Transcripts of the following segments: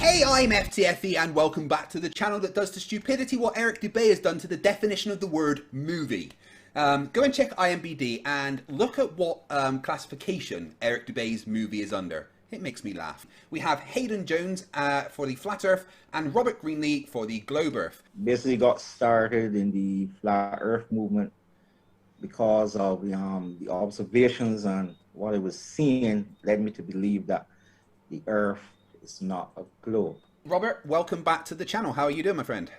Hey, I'm FTFE and welcome back to the channel that does to stupidity what Eric Dubay has done to the definition of the word movie. Go and check IMDb and look at what classification Eric Dubay's movie is under. It makes me laugh. We have Hayden Jones for the Flat Earth and Robert Greenlee for the Globe Earth. Basically got started in the Flat Earth movement because of the observations and what I was seeing led me to believe that the Earth is not a globe. Robert, welcome back to the channel. How are you doing, my friend?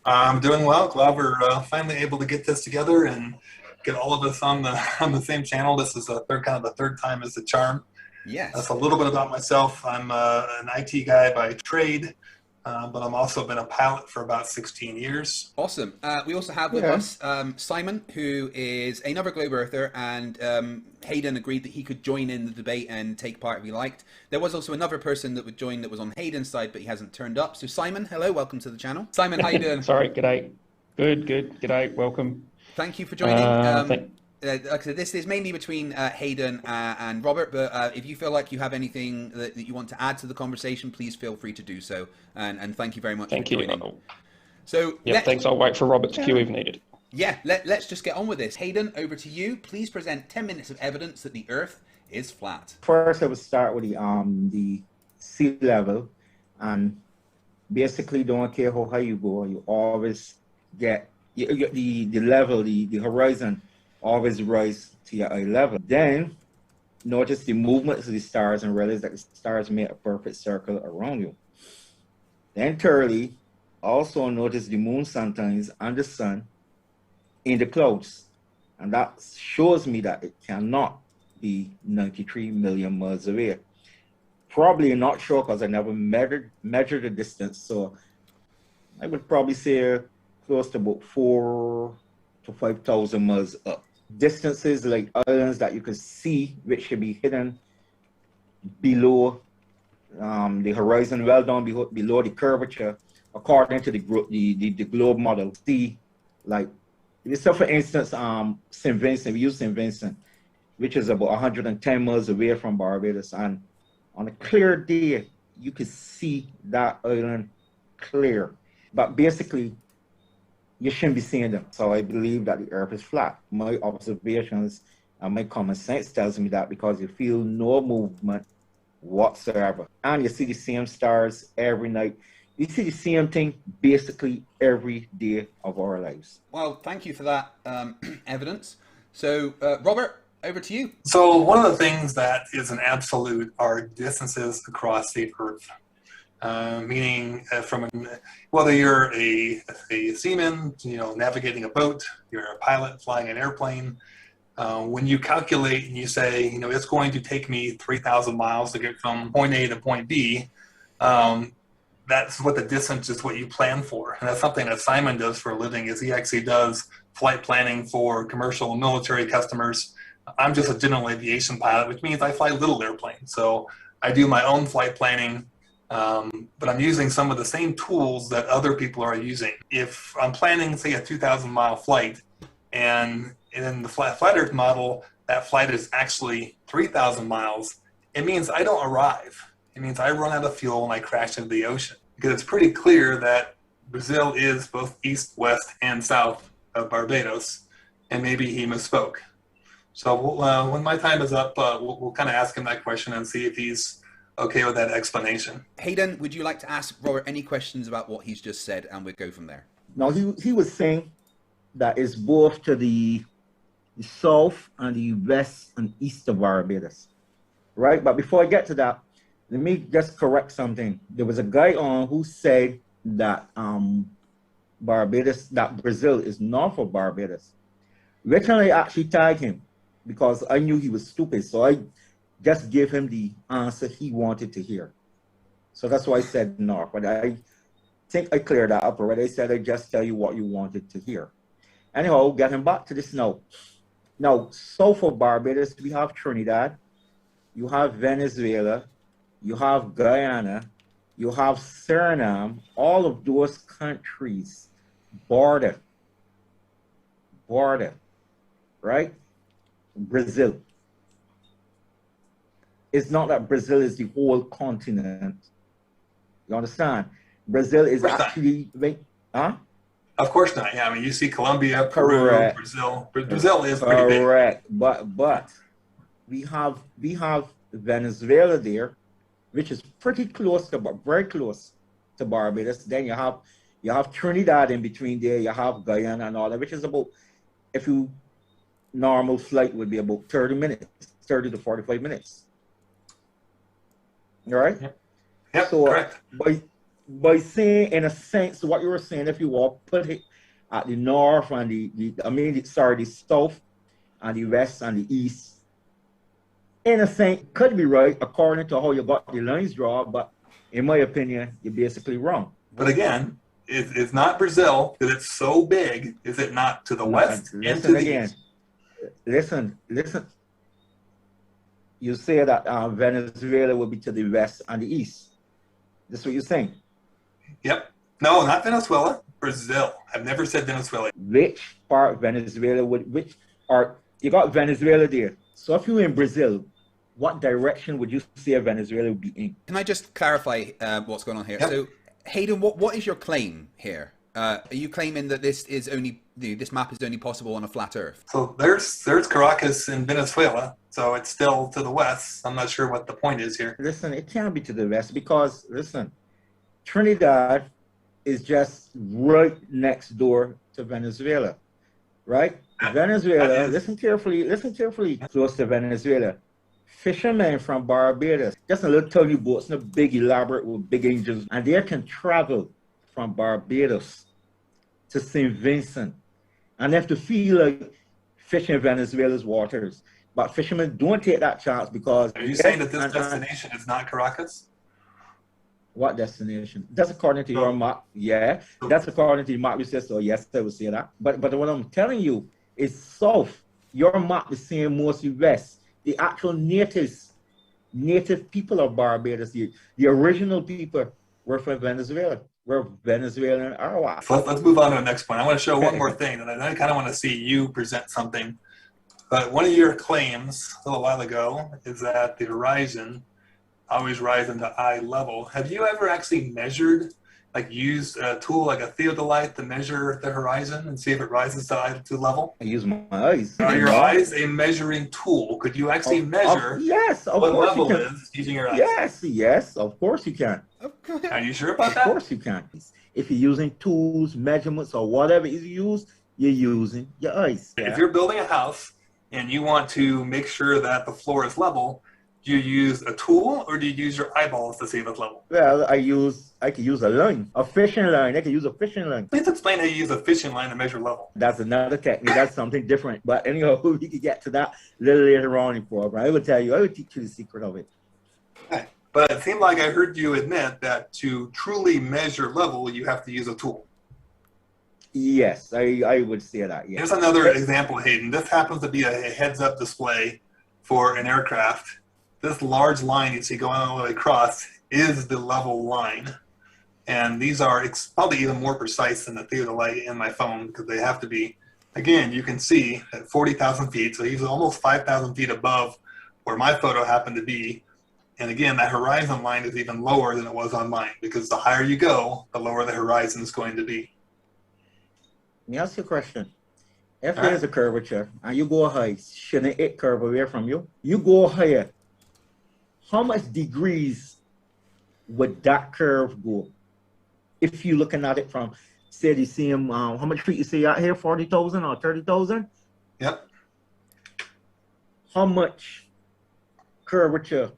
I'm doing well. Glad we're finally able to get this together and get all of us on the same channel. This is the third time is the charm. Yes. That's a little bit about myself. I'm an IT guy by trade, but I'm also been a pilot for about 16 years. Awesome. We also have with us Simon, who is another Globe Earther, and Hayden agreed that he could join in the debate and take part if he liked. There was also another person that would join that was on Hayden's side, but he hasn't turned up. So Simon, hello, welcome to the channel. Simon, how you doing? Sorry, g'day. Good, g'day, welcome. Thank you for joining. Like I said, this is mainly between Hayden and Robert, but if you feel like you have anything that you want to add to the conversation, please feel free to do so. And thank you very much for joining. So, thanks. I'll wait for Robert to queue if needed. Yeah, let's just get on with this. Hayden, over to you. Please present 10 minutes of evidence that the Earth is flat. First, I would start with the sea level, and basically, don't care how high you go, you always get the level, the horizon. Always rise to your eye level. Then notice the movements of the stars and realize that the stars make a perfect circle around you. Then thirdly, also notice the moon sometimes and the sun in the clouds. And that shows me that it cannot be 93 million miles away. Probably not sure because I never measured the distance. So I would probably say close to about 4,000 to 5,000 miles up. Distances like islands that you could see, which should be hidden below the horizon, well down below the curvature, according to the globe model. See, like, so for instance, St. Vincent, we use St. Vincent, which is about 110 miles away from Barbados, and on a clear day, you could see that island clear. But basically, you shouldn't be seeing them. So I believe that the Earth is flat. My observations and my common sense tells me that because you feel no movement whatsoever. And you see the same stars every night. You see the same thing basically every day of our lives. Well, thank you for that evidence. So, Robert, over to you. So one of the things that is an absolute are distances across the Earth. Meaning whether you're a seaman, navigating a boat, you're a pilot flying an airplane, when you calculate and you say, it's going to take me 3,000 miles to get from point A to point B, that's what the distance is, what you plan for. And that's something that Simon does for a living, is he actually does flight planning for commercial and military customers. I'm just a general aviation pilot, which means I fly little airplanes. So I do my own flight planning. But I'm using some of the same tools that other people are using. If I'm planning, say, a 2,000-mile flight, and in the flat Earth model, that flight is actually 3,000 miles, it means I don't arrive. It means I run out of fuel and I crash into the ocean. Because it's pretty clear that Brazil is both east, west, and south of Barbados, and maybe he misspoke. So when my time is up, we'll kind of ask him that question and see if he's okay with that explanation. Hayden, would you like to ask Robert any questions about what he's just said, and we'll go from there? Now, he was saying that it's both to the south and the west and east of Barbados, right? But before I get to that, let me just correct something. There was a guy on who said that Brazil is north of Barbados. Originally, I actually tagged him because I knew he was stupid, so I just gave him the answer he wanted to hear. So that's why I said north. But I think I cleared that up already. I said I just tell you what you wanted to hear. Anyhow, getting back to this now. Now, south of Barbados, we have Trinidad, you have Venezuela, you have Guyana, you have Suriname. All of those countries border, right? Brazil. It's not that Brazil is the whole continent. You understand? Brazil is actually, huh? Of course not. Yeah, I mean, you see Colombia, Peru, Correct. Brazil. Brazil is pretty big. Correct. But we have Venezuela there, which is pretty close to, very close to Barbados. Then you have Trinidad in between there. You have Guyana and all that, which is about, if you normal flight would be about 30 minutes, 30 to 45 minutes. All right? Yep, so correct. By saying, in a sense, what you were saying, if you all put it at the north and the south and the west and the east, in a sense, could be right according to how you got the lines drawn, but in my opinion, you're basically wrong. But again, it's not Brazil because it's so big. Is it not to the west and to the east? Listen. You say that Venezuela will be to the west and the east. That's what you're saying. Yep. No, not Venezuela. Brazil. I've never said Venezuela. Which part of Venezuela you got Venezuela there. So if you're in Brazil, what direction would you say Venezuela would be in? Can I just clarify what's going on here? Yep. So, Hayden, what is your claim here? Are you claiming that this map is only possible on a flat Earth? So there's Caracas in Venezuela, so it's still to the west. I'm not sure what the point is here. Listen, it can't be to the west because, listen, Trinidad is just right next door to Venezuela, right? Venezuela, listen carefully, close to Venezuela. Fishermen from Barbados, just a little tiny boats, not big, elaborate with big engines, and they can travel from Barbados to St. Vincent and they have to feel like fishing in Venezuela's waters. But fishermen don't take that chance because... Are you saying that this destination is not Caracas? What destination? That's according to your map. Yeah, that's according to your map. You said so. Yes, I would say that. But what I'm telling you is south. Your map is saying mostly west. The actual native people of Barbados, the original people were from Venezuela. We're Venezuelan Arawak. So let's move on to the next point. I want to show one more thing, and I kind of want to see you present something. But one of your claims a little while ago is that the horizon always rises into eye level. Have you ever actually measured, like used a tool like a theodolite to measure the horizon and see if it rises to eye level? I use my eyes. Are your eyes a measuring tool? Could you actually measure what level is using your eyes? Yes, of course you can. Are you sure about that? Of course you can. If you're using tools, measurements, or whatever is used, you're using your eyes. If you're building a house and you want to make sure that the floor is level, do you use a tool or do you use your eyeballs to see if it's level? Well, I can use a line, a fishing line. I can use a fishing line. Please explain how you use a fishing line to measure level. That's another technique. That's something different. But anyhow, we can get to that a little later on in the program. I will teach you the secret of it. Okay. But it seemed like I heard you admit that to truly measure level, you have to use a tool. Yes, I would say that, yes. Here's another example, Hayden. This happens to be a heads-up display for an aircraft. This large line you see going all the way across is the level line. And these are probably even more precise than the theodolite in my phone because they have to be. Again, you can see at 40,000 feet, so he's almost 5,000 feet above where my photo happened to be. And again, that horizon line is even lower than it was on mine because the higher you go, the lower the horizon is going to be. Let me ask you a question. If there's a curvature and you go high, shouldn't it curve away from you? You go higher. How much degrees would that curve go? If you're looking at it from, say, the same, how much feet you see out here, 40,000 or 30,000? Yep. How much curvature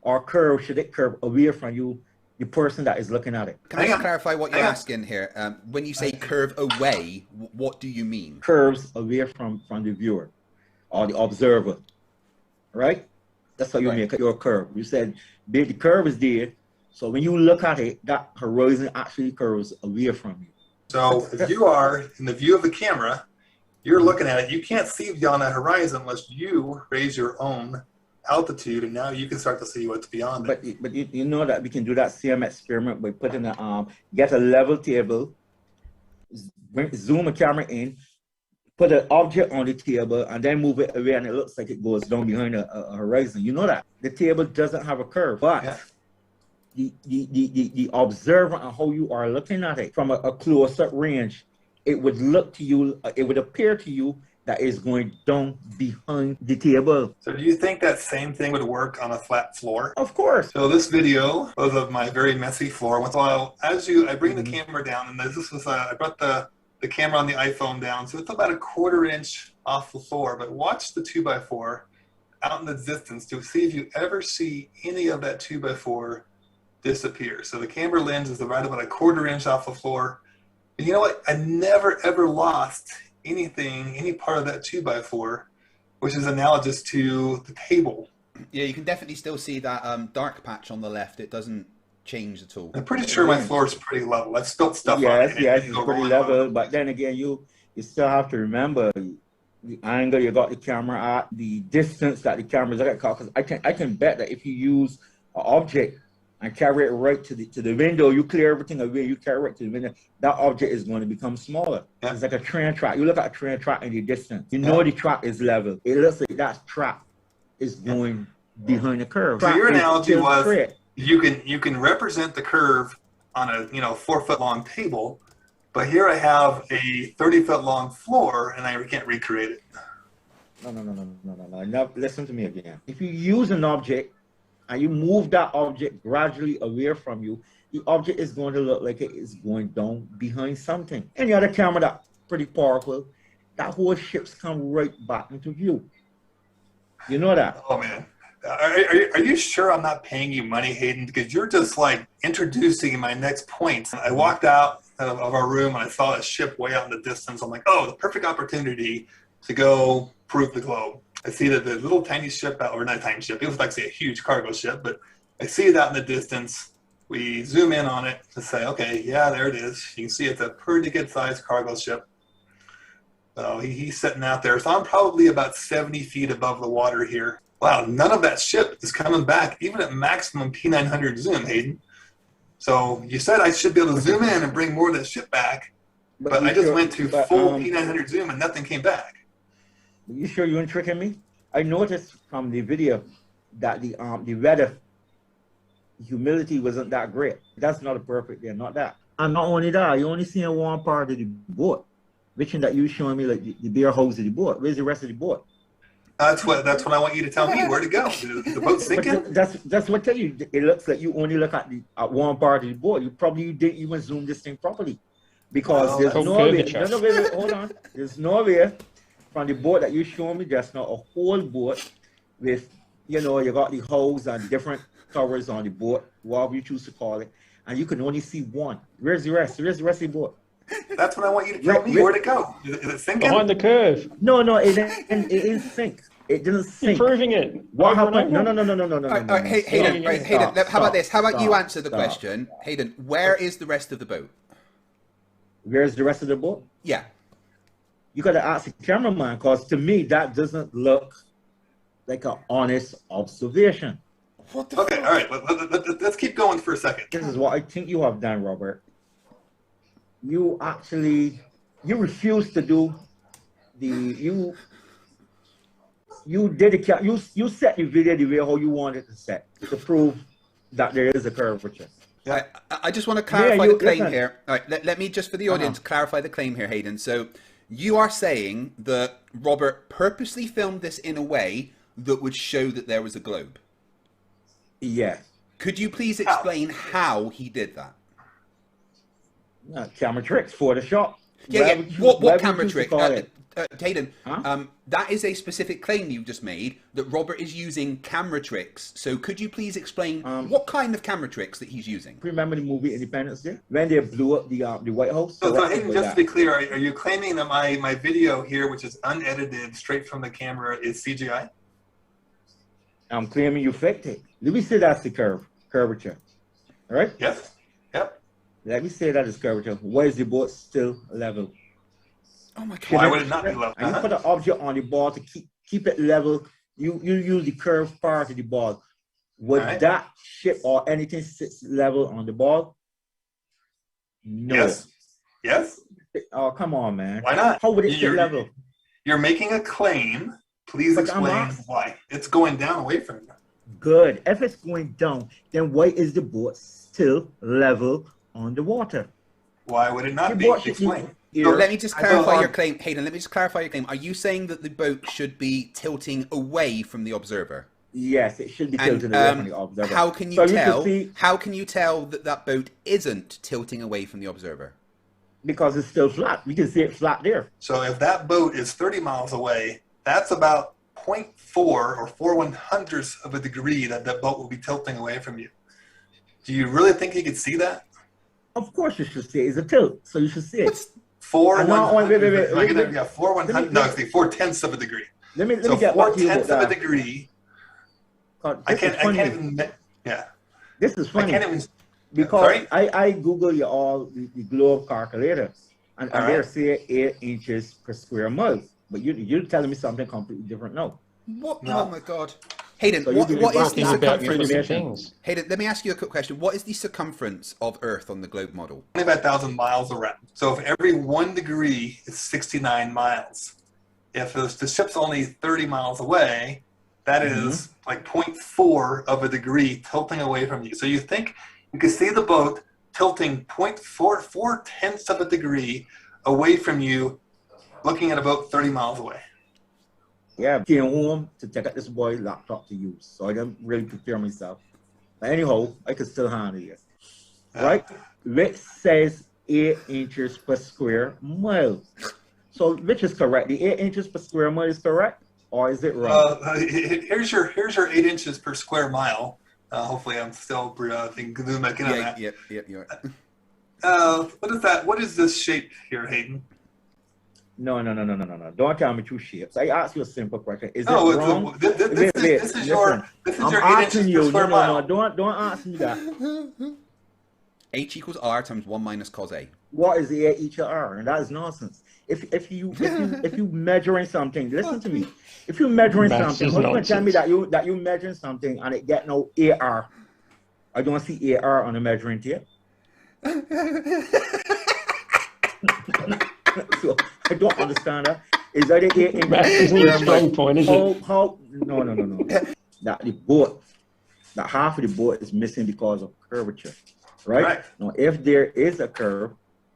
or curve should it curve away from you, the person that is looking at it? Can I clarify what you're asking here? When you say curve away, what do you mean? Curves away from the viewer or the observer, right? That's how you make your curve. You said the curve is there, so when you look at it, that horizon actually curves away from you. So if you are in the view of the camera, you're looking at it, you can't see beyond that horizon unless you raise your own altitude, and now you can start to see what's beyond it. But you know that we can do that same experiment by putting get a level table, zoom a camera in, put an object on the table, and then move it away, and it looks like it goes down behind a horizon. You know that. The table doesn't have a curve, but the observer and how you are looking at it from a close-up range, it would look to you, it would appear to you that it's going down behind the table. So do you think that same thing would work on a flat floor? Of course. So this video was of my very messy floor. While I bring the camera down, and this was I brought the camera on the iPhone down, so it's about a 1/4 inch off the floor. But watch the 2x4 out in the distance to see if you ever see any of that 2x4 disappear. So the camera lens is right about a 1/4 inch off the floor. And you know what? I never ever lost anything, any part of that 2x4, which is analogous to the table. Yeah, you can definitely still see that dark patch on the left. It doesn't change at all. I'm pretty sure my floor is pretty level. I've spilled stuff on it. Yes, it's pretty level. But then again, you still have to remember the angle you got the camera at, the distance that the camera's at. Because I can bet that if you use an object and carry it right to the window, you clear everything away, you carry it right to the window, that object is going to become smaller. Yeah. It's like a train track. You look at a train track in the distance, you know the track is level. It looks like that track is going behind the curve. So your analogy was you can represent the curve on a 4-foot long table, but here I have a 30-foot long floor and I can't recreate it. No. Now, listen to me again. If you use an object and you move that object gradually away from you, the object is going to look like it is going down behind something. Any other camera that's pretty powerful, that whole ship's come right back into view. You know that? Oh, man. Are you sure I'm not paying you money, Hayden? Because you're just like introducing my next point. I walked out of our room and I saw a ship way out in the distance. I'm like, oh, the perfect opportunity to go prove the globe. I see that the little tiny ship, or not a tiny ship, it was like say a huge cargo ship, but I see it out in the distance. We zoom in on it to say, okay, yeah, there it is. You can see it's a pretty good sized cargo ship. So he's sitting out there. So I'm probably about 70 feet above the water here. Wow, none of that ship is coming back, even at maximum P900 zoom, Hayden. So you said I should be able to zoom in and bring more of that ship back, but I just went to full P900 zoom and nothing came back. Are you sure you weren't tricking me? I noticed from the video that the weather humidity wasn't that great. That's not a perfect day, not that. And not only that, you only see one part of the boat, which in that you showing me like the bare hose of the boat. Where's the rest of the boat? That's what I want you to tell me where to go. The boat's sinking? That's what I tell you. It looks like you only look at one part of the boat. You probably didn't even zoom this thing properly, because there's no way. Hold on. There's no way from the boat that you showed me. There's not a whole boat with you got the hose and different covers on the boat, whatever you choose to call it, and you can only see one. Where's the rest? Where's the rest of the boat? That's what I want you to tell me where to go. Is it sinking? Behind the curve. No, it didn't sink. It didn't sink. Improving it. What happened? No. Hayden, how about this? How about you answer the question? Hayden, where is the rest of the boat? Where's the rest of the boat? Yeah. You got to ask the cameraman, because to me, that doesn't look like an honest observation. What the Okay, fuck? all right. Let's keep going for a second. This is what I think you have done, Robert. You refused to do you set the video the way how you wanted to set to prove that there is a curvature. Yeah. I just want to clarify the claim here. All right, let me just for the audience clarify the claim here, Hayden. So you are saying that Robert purposely filmed this in a way that would show that there was a globe. Yes. Could you please explain how he did that? Camera tricks, Photoshop. Yeah. What camera trick? Hayden, that is a specific claim you just made, that Robert is using camera tricks. So could you please explain what kind of camera tricks that he's using? Remember the movie Independence Day? When they blew up the White House? So Hayden, just to be clear, are you claiming that my video here, which is unedited straight from the camera, is CGI? I'm claiming you faked it. Let me say that's the curvature. All right? Yes. Yep. Let me say that is curvature. Why is the boat still level? Oh my God! Why would it not be level? And you put an object on the ball to keep it level. You use the curved part of the ball. Would that ship or anything sit level on the ball? No. Yes. Yes. Oh, come on, man. Why not? How would it sit level? You're making a claim. Please explain why. It's going down away from you. Good. If it's going down, then why is the boat still level on the water? Why would it not The be? boat should Explain. So let me just clarify thought- your claim, Hayden. Let me just clarify your claim. Are you saying that the boat should be tilting away from the observer? Yes, it should be And tilted away from the observer. how can you So tell? can see, How can you tell that that boat isn't tilting away from the observer? because it's still flat. We can see it flat there. So if that boat is 30 miles away, that's about 0.4 or 4/100ths of a degree that that boat will be tilting away from you. Do you really think you could see that? Of course, you should see it. It's a tilt, so you should see it. What's 4/100. Wait. Yeah, 4/100. No, it's 4/10ths of a degree. Let me So get back to you 4/10ths about of a that. degree. God, I this is can't funny. even. Yeah. This is I funny can't even. because Sorry? I Google you all the globe calculator, and All they right. say 8 inches per square mile. But you're telling me something completely different now. what? No. Oh my God, Hayden. So you what do is talking the Talking about circumference? three different things. Hayden, let me ask you a quick question. What is the circumference of Earth on the globe model? 25,000 miles around. So if every 1 degree is 69 miles, if the ship's only 30 miles away, that is like 0.4 of a degree tilting away from you. So you think you can see the boat tilting 0.4 of a degree away from you, looking at about 30 miles away. Yeah, I came home to take out this boy's laptop to use, so I didn't really prepare myself. But anyhow, I could still handle it. Right? Which says 8 inches per square mile. So which is correct? The 8 inches per square mile is correct, or is it wrong? Here's your 8 inches per square mile. Hopefully, I'm still zoom back in on that. Yep. You're right. What is that? What is this shape here, Hayden? No. Don't tell me two shapes. I asked you a simple question. Is No, it wrong? this is your I'm 8 asking inches you. per square mile. Don't ask me that. H equals R times 1 minus cos A. What is the each R? And that is nonsense. If you measuring something, listen to me. If you measuring Maths something, is how you gonna tell me nonsense. that you measuring something and it get no AR? I don't see AR on the measuring tape. So I don't understand that. Is that the 8 inches? Maths isn't your strong point, is it? How? No. That the boat, that half of the boat is missing because of curvature, right? Right. Now, if there is a curve,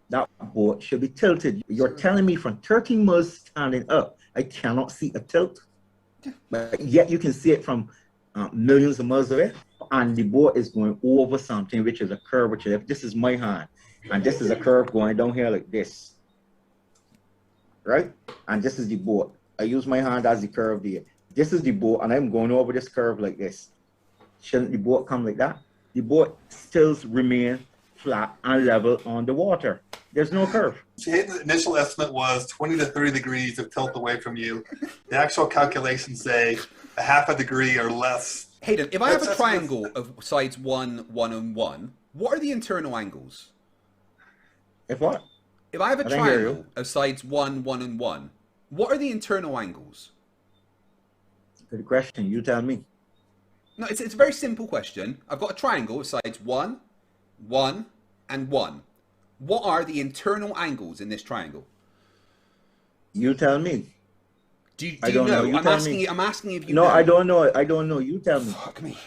that boat should be tilted. You're telling me from 13 miles standing up, I cannot see a tilt, but yet you can see it from millions of miles away, and the boat is going over something which is a curvature. If this is my hand, and this is a curve going down here like this, right? And this is the boat. I use my hand as the curve there. This is the boat, and I'm going over this curve like this. Shouldn't the boat come like that? The boat still remain flat and level on the water. There's no curve. Hayden's initial estimate was 20 to 30 degrees of tilt away from you. The actual calculations say a half a degree or less. Hayden, if I have a That's- triangle of sides 1, 1, and 1, what are the internal angles? If what? If I have a I didn't hear triangle of sides 1, 1, and 1, what are the internal angles? Good question. You tell me. No, it's a very simple question. I've got a triangle of sides 1, 1, and 1. What are the internal angles in this triangle? You tell me. Do I you don't know. know? You I'm tell asking me. you. I'm asking if you No, know. I don't know. I don't know. You tell me. Fuck me.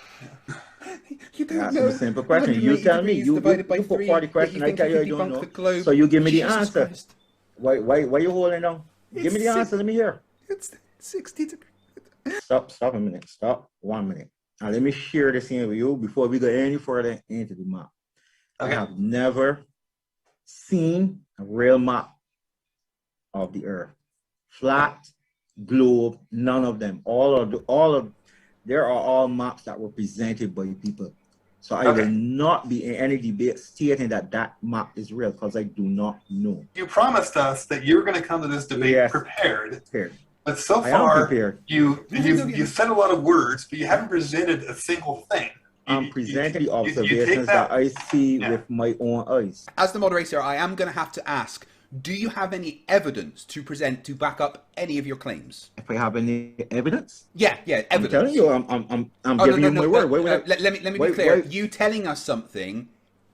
You don't That's know. a simple question. 180 You tell me. degrees You divided by put 3, 40 but questions. I think tell you I could don't debunk know. the globe. So you give me the Jesus answer. Christ. Why you holding on? Give me the It's answer. Let me hear. It's 60 degrees. Stop a minute. Stop 1 minute. Now let me share this in with you before we go any further into the map. Okay. I have never seen a real map of the earth. Flat, globe, none of them. There are all maps that were presented by people. So I Okay. will not be in any debate stating that that map is real because I do not know. You promised us that you were going to come to this debate Yes. prepared, Here, but so I am far prepared. you said a lot of words, but you haven't presented a single thing. I'm You- presenting you- the you take observations that I see Yeah. with my own eyes. As the moderator, I am going to have to ask, do you have any evidence to present to back up any of your claims? If I have any evidence, Yeah, I'm evidence. telling you, I'm Oh, giving you my word. Why would I- let me be why- clear. why- You telling us something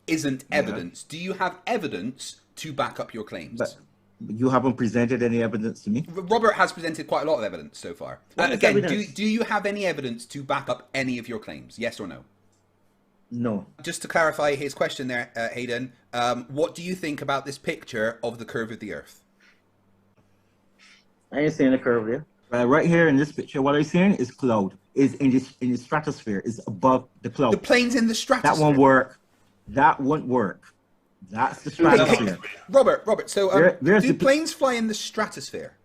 isn't evidence. Do you have evidence to back up your claims? You haven't presented any evidence to me. Robert has presented quite a lot of evidence so far. What is Again, evidence? do you have any evidence to back up any of your claims? Yes or no? No. Just to clarify his question there, Hayden, what do you think about this picture of the curve of the Earth? I ain't seeing the curve there. Right here in this picture, what I'm seeing is cloud. Is in the stratosphere. Is above the cloud. The plane's in the stratosphere. That won't work. That won't work. That's the stratosphere. Robert. So do the planes fly in the stratosphere?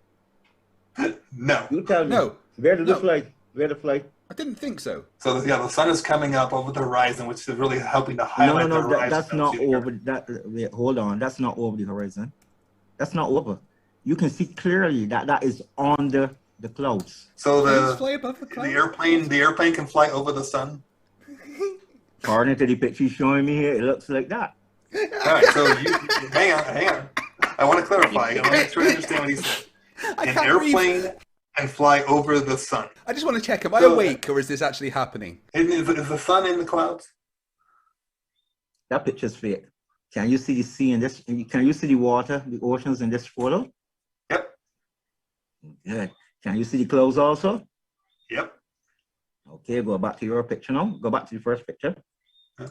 No. You tell me. No. Where did the flight? Where the flight? I didn't think so. So the sun is coming up over the horizon, which is really helping to highlight the horizon. That's not over. Wait, hold on. That's not over the horizon. That's not over. You can see clearly that is on the clouds. So Planes fly above the clouds? the airplane can fly over the sun. According to the picture you're showing me here, it looks like that. All right, so hang on. I want to clarify. I want to make sure I understand what he said. An airplane can fly over the sun. I just want to check, am I awake or is this actually happening? Is the sun in the clouds? That picture's fake. Can you see the sea in this? Can you see the water, the oceans in this photo? Yep. Good. Can you see the clouds also? Yep. Okay, go back to your picture now. Go back to the first picture. Huh?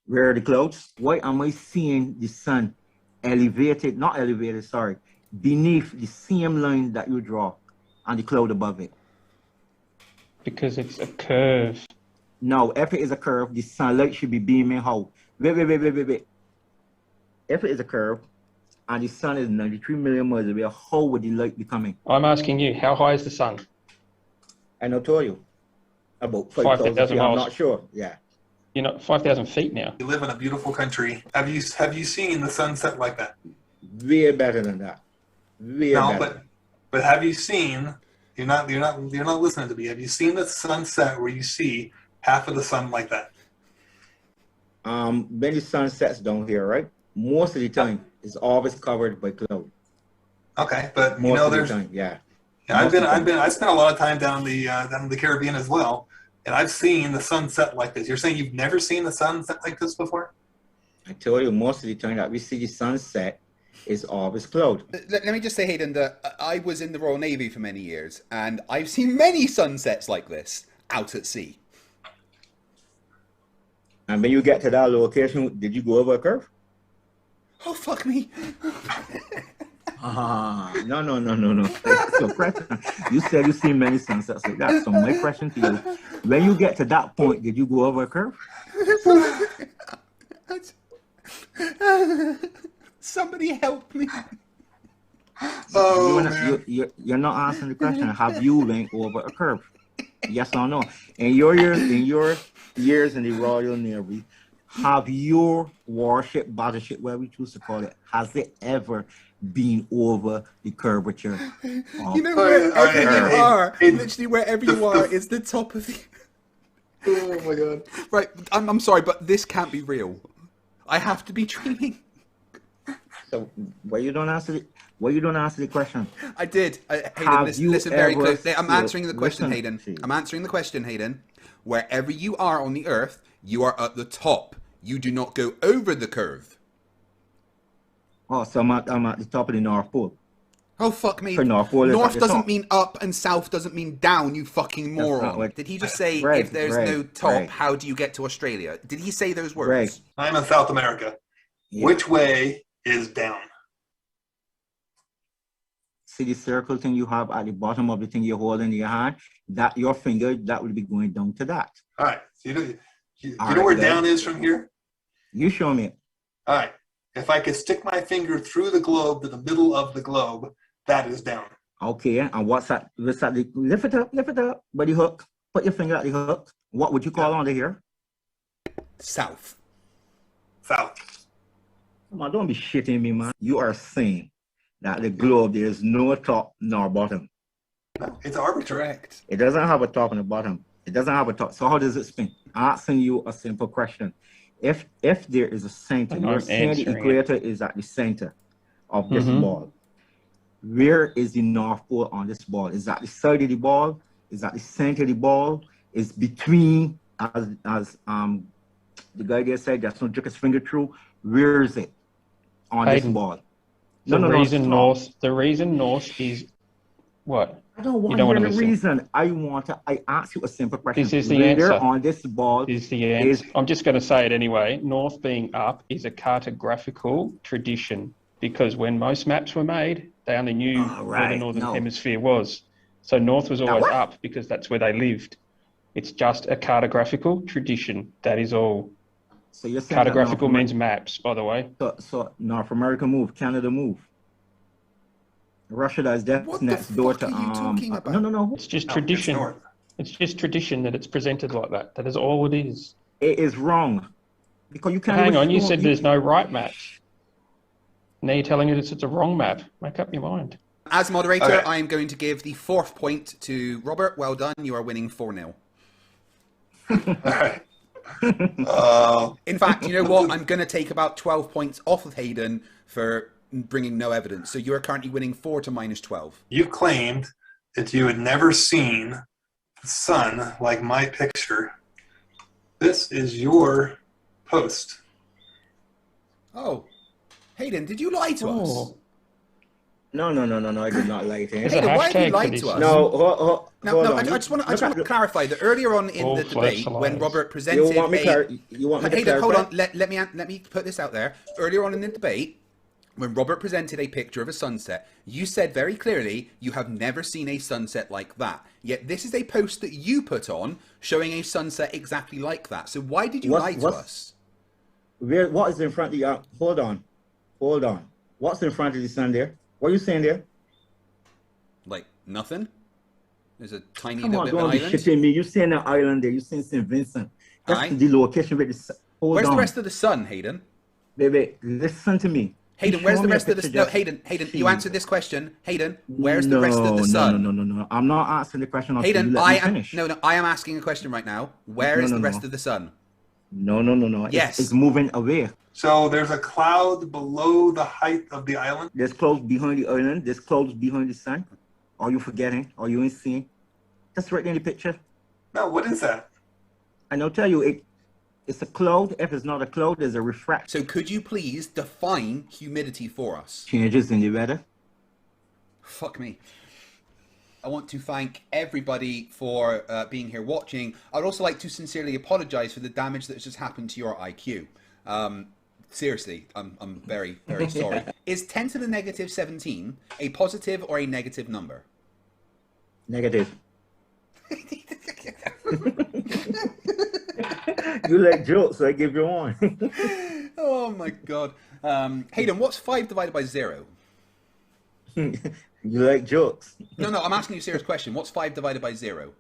Where are the clouds? Why am I seeing the sun elevated, not elevated, sorry, beneath the same line that you draw and the cloud above it? Because it's a curve. No, if it is a curve, the sunlight should be beaming how? Wait. If it is a curve and the sun is 93 million miles away, how would the light be coming? I'm asking you, how high is the sun? I know told you. About 5,000 5,000 feet, I'm miles. not sure. Yeah. You're not 5,000 feet now. You live in a beautiful country. Have you seen the sunset like that? Way better than that. Way better. But have you seen? You're not listening to me. Have you seen the sunset where you see half of the sun like that? Many sunsets down here, right? Most of the time, it's always covered by cloud. Okay, but Most of there's. the time, yeah. I spent a lot of time down in the Caribbean as well, and I've seen the sunset like this. You're saying you've never seen the sunset like this before? I tell you, most of the time that we see the sunset is always cloud. Let me just say, Hayden, that I was in the Royal Navy for many years, and I've seen many sunsets like this out at sea. And when you get to that location, did you go over a curve? Oh, fuck me. No. So question, you said you see many sunsets like that. So my question to you, when you get to that point, did you go over a curve? Somebody help me. You're not answering the question. Have you went over a curve? Yes or no? In your years in the Royal Navy, have your warship, battleship, whatever you choose to call it, has it ever been over the curvature? You know, wherever you are, literally wherever you are is the top of the... Oh my god! Right, I'm sorry, but this can't be real. I have to be dreaming. So why you don't answer the question? I did. Hayden, listen very closely. I'm answering the question, Hayden. I'm answering the question, Hayden. Wherever you are on the Earth, you are at the top. You do not go over the curve. Oh, so I'm at the top of the North Pole. Oh, fuck me. North doesn't mean up and south doesn't mean down, you fucking moron. Did he just say if there's no top, how do you get to Australia? Did he say those words? I'm in South America. Yeah. Which way is down? See the circle thing you have at the bottom of the thing you're holding in your hand? That your finger, that will be going down to that. All right. So you know where down is from here? You show me. All right. If I could stick my finger through the globe to the middle of the globe, that is down. Okay, and what's that? Lift it up by the hook. Put your finger at the hook. What would you call under here? South. South. Come on, don't be shitting me, man. You are saying that the globe, there is no top nor bottom. No, it's arbitrary. Correct. It doesn't have a top and a bottom. It doesn't have a top. So how does it spin? I'm asking you a simple question. If there is a center, you're saying the equator is at the center of this ball. Where is the North Pole on this ball? Is that the side of the ball? Is that the center of the ball? Is between, as the guy there said, that's not jerk his finger through. Where is it on this ball? No, no, no. Stop. The reason north is what? I don't want You to don't hear want to the listen. reason. I ask you a simple question. This is the Later answer. on this ball This is the answer. I'm just going to say it anyway. North being up is a cartographical tradition because when most maps were made, they only knew where the northern hemisphere was. So north was always up because that's where they lived. It's just a cartographical tradition. That is all. So you're saying that Cartographical means maps, by the way. So North America move, Canada move. Russia is definitely next door to What are you talking about? No. It's just No, tradition. it's north. It's just tradition that it's presented like that. That is all it is. It is wrong. Because you can't Hang even on, you show- said there's no right maps. Now you're telling us it's a wrong map. Make up your mind. As moderator, Okay. I am going to give the 4th point to Robert. Well done. You are winning 4-0. All right. In fact, you know what? I'm going to take about 12 points off of Hayden for bringing no evidence. So you are currently winning 4 to minus 12. You claimed that you had never seen the sun like my picture. This is your post. Oh, Hayden, did you lie to us? No, I did not lie to him. There's a Hayden, why have you hashtag for lied this. to us? No, No, hold no, on. I just want to clarify that earlier on in All the flesh debate, when lies. Robert presented You want me to Hayden, clarify? hold on. Let me put this out there. Earlier on in the debate, when Robert presented a picture of a sunset, you said very clearly you have never seen a sunset like that. Yet this is a post that you put on showing a sunset exactly like that. So why did you lie to us? What is in front of you? Hold on. What's in front of the sun there? What are you saying there? Like nothing? There's a tiny Come little on, bit of don't an be island. shitting me. You're saying an island there. You're saying St. Vincent. That's Aye. the location where the sun. Where's the rest of the sun, Hayden? Baby, listen to me. Hayden, where's the rest of the sun? No, Hayden, you answered this question. Hayden, where's the rest of the sun? No. I'm not answering the question. Hayden, I am. I am asking a question right now. Where is the rest of the sun? No. Yes. It's moving away. So there's a cloud below the height of the island. There's clouds behind the island. There's clouds behind the sun. Are you forgetting? Are you insane? That's right in the picture. No, what is that? And I'll tell you, it's a cloud. If it's not a cloud, there's a refraction. So could you please define humidity for us? Changes in the weather. Fuck me. I want to thank everybody for being here watching. I'd also like to sincerely apologize for the damage that has just happened to your IQ. Seriously, I'm very, very sorry. Is 10 to the negative 17 a positive or a negative number? Negative. You like jokes, so I give you one. Oh my god. Hayden, what's 5 divided by 0? You like jokes. No, I'm asking you a serious question. What's 5 divided by 0?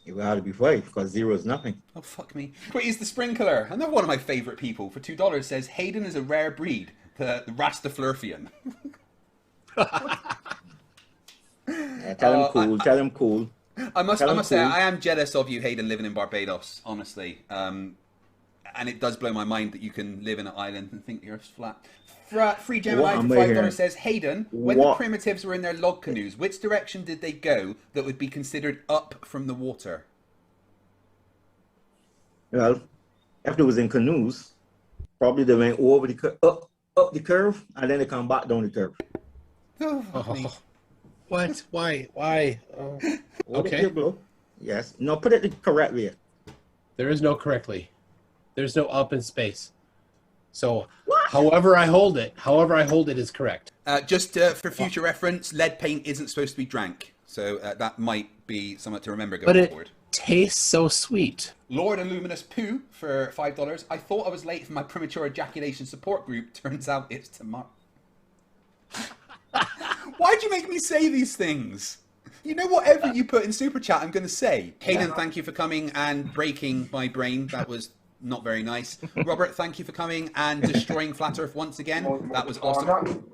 It would have to be 5 because 0 is nothing. Oh, fuck me. Praise the Sprinkler. Another one of my favourite people for $2 says Hayden is a rare breed, the Rastaflurfian. Tell him cool. I must say, I am jealous of you, Hayden, living in Barbados, honestly. And it does blow my mind that you can live in an island and think you're flat. Free Gemini for $5 says, Hayden, when the primitives were in their log canoes, which direction did they go that would be considered up from the water? Well, if they was in canoes, probably they went over up the curve and then they come back down the curve. Oh, What? Why? Oh. Okay. Yes. No, put it the correct way. There is no correctly. There's no up in space. So, however I hold it is correct. Just for future reference, lead paint isn't supposed to be drank. So that might be something to remember going forward. Tastes so sweet. Lord Illuminous Poo for $5. I thought I was late for my premature ejaculation support group. Turns out it's tomorrow. Why'd you make me say these things? You know, whatever you put in Super Chat, I'm going to say. Hayden, thank you for coming and breaking my brain. That was not very nice. Robert, thank you for coming and destroying Flat Earth once again. That was awesome.